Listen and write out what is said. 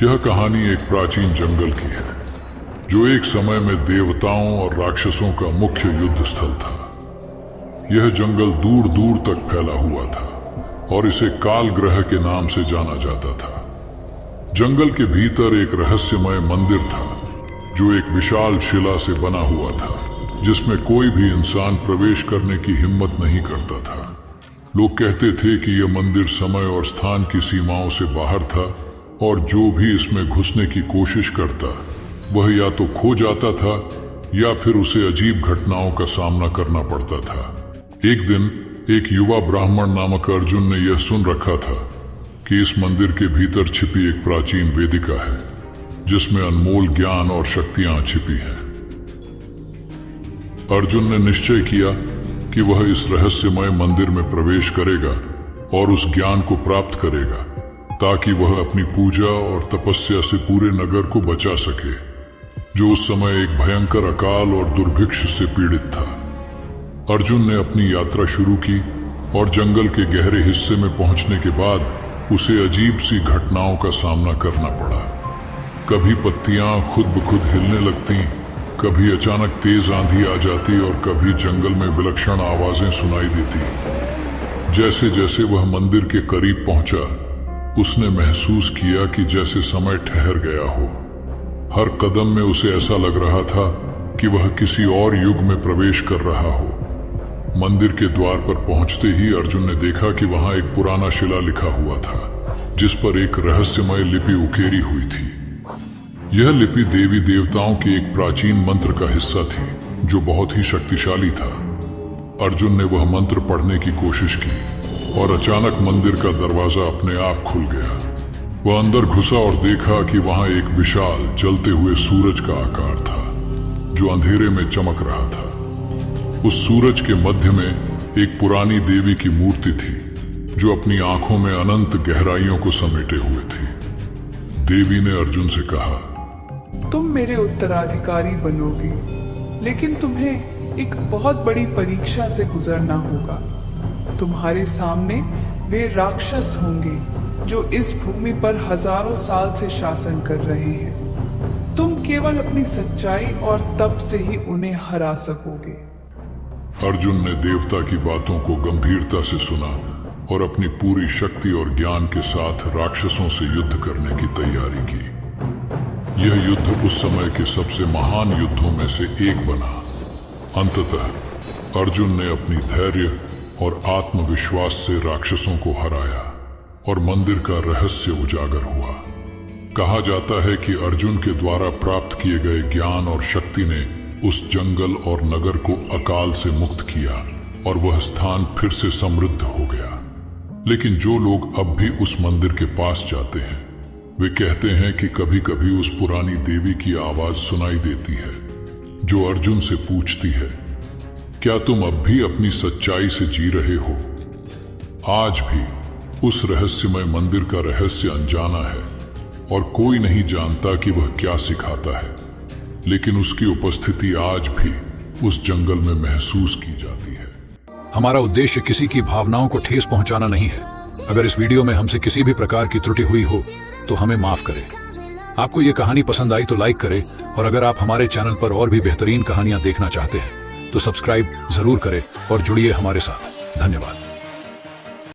यह कहानी एक प्राचीन जंगल की है जो एक समय में देवताओं और राक्षसों का मुख्य युद्ध स्थल था। यह जंगल दूर दूर तक फैला हुआ था और इसे काल ग्रह के नाम से जाना जाता था। जंगल के भीतर एक रहस्यमय मंदिर था जो एक विशाल शिला से बना हुआ था, जिसमें कोई भी इंसान प्रवेश करने की हिम्मत नहीं करता था। लोग कहते थे कि यह मंदिर समय और स्थान की सीमाओं से बाहर था और जो भी इसमें घुसने की कोशिश करता वह या तो खो जाता था या फिर उसे अजीब घटनाओं का सामना करना पड़ता था। एक दिन एक युवा ब्राह्मण नामक अर्जुन ने यह सुन रखा था कि इस मंदिर के भीतर छिपी एक प्राचीन वेदिका है जिसमें अनमोल ज्ञान और शक्तियां छिपी हैं। अर्जुन ने निश्चय किया कि वह इस रहस्यमय मंदिर में प्रवेश करेगा और उस ज्ञान को प्राप्त करेगा ताकि वह अपनी पूजा और तपस्या से पूरे नगर को बचा सके, जो उस समय एक भयंकर अकाल और दुर्भिक्ष से पीड़ित था। अर्जुन ने अपनी यात्रा शुरू की और जंगल के गहरे हिस्से में पहुंचने के बाद उसे अजीब सी घटनाओं का सामना करना पड़ा। कभी पत्तियां खुद ब खुद हिलने लगती, कभी अचानक तेज आंधी आ जाती और कभी जंगल में विलक्षण आवाजें सुनाई देती। जैसे जैसे वह मंदिर के करीब पहुंचा, उसने महसूस किया कि जैसे समय ठहर गया हो। हर कदम में उसे ऐसा लग रहा था कि वह किसी और युग में प्रवेश कर रहा हो। मंदिर के द्वार पर पहुंचते ही अर्जुन ने देखा कि वहां एक पुराना शिला लिखा हुआ था जिस पर एक रहस्यमय लिपि उकेरी हुई थी। यह लिपि देवी देवताओं के एक प्राचीन मंत्र का हिस्सा थी जो बहुत ही शक्तिशाली था। अर्जुन ने वह मंत्र पढ़ने की कोशिश की और अचानक मंदिर का दरवाजा अपने आप खुल गया। वह अंदर घुसा और देखा कि वहां एक विशाल जलते हुए सूरज का आकार था जो अंधेरे में चमक रहा था। उस सूरज के मध्य में एक पुरानी देवी की मूर्ति थी जो अपनी आंखों में अनंत गहराइयों को समेटे हुए थी। देवी ने अर्जुन से कहा, तुम मेरे उत्तराधिकारी बनोगे, लेकिन तुम्हें एक बहुत बड़ी परीक्षा से गुजरना होगा। तुम्हारे सामने वे राक्षस होंगे जो इस भूमि पर हजारों साल से शासन कर रहे हैं। तुम केवल अपनी सच्चाई और तप से ही उन्हें हरा सकोगे। अर्जुन ने देवता की बातों को गंभीरता से सुना और अपनी पूरी शक्ति और ज्ञान के साथ राक्षसों से युद्ध करने की तैयारी की। यह युद्ध उस समय के सबसे महान युद्धों में से एक बना। अंततः अर्जुन ने अपनी धैर्य और आत्मविश्वास से राक्षसों को हराया और मंदिर का रहस्य उजागर हुआ। कहा जाता है कि अर्जुन के द्वारा प्राप्त किए गए ज्ञान और शक्ति ने उस जंगल और नगर को अकाल से मुक्त किया और वह स्थान फिर से समृद्ध हो गया। लेकिन जो लोग अब भी उस मंदिर के पास जाते हैं वे कहते हैं कि कभी कभी उस पुरानी देवी की आवाज सुनाई देती है जो अर्जुन से पूछती है, क्या तुम अब भी अपनी सच्चाई से जी रहे हो? आज भी उस रहस्यमय मंदिर का रहस्य अनजाना है और कोई नहीं जानता कि वह क्या सिखाता है, लेकिन उसकी उपस्थिति आज भी उस जंगल में महसूस की जाती है। हमारा उद्देश्य किसी की भावनाओं को ठेस पहुंचाना नहीं है। अगर इस वीडियो में हमसे किसी भी प्रकार की त्रुटि हुई हो तो हमें माफ करें। आपको ये कहानी पसंद आई तो लाइक करें और अगर आप हमारे चैनल पर और भी बेहतरीन कहानियां देखना चाहते हैं तो सब्सक्राइब जरूर करें और जुड़िए हमारे साथ। धन्यवाद।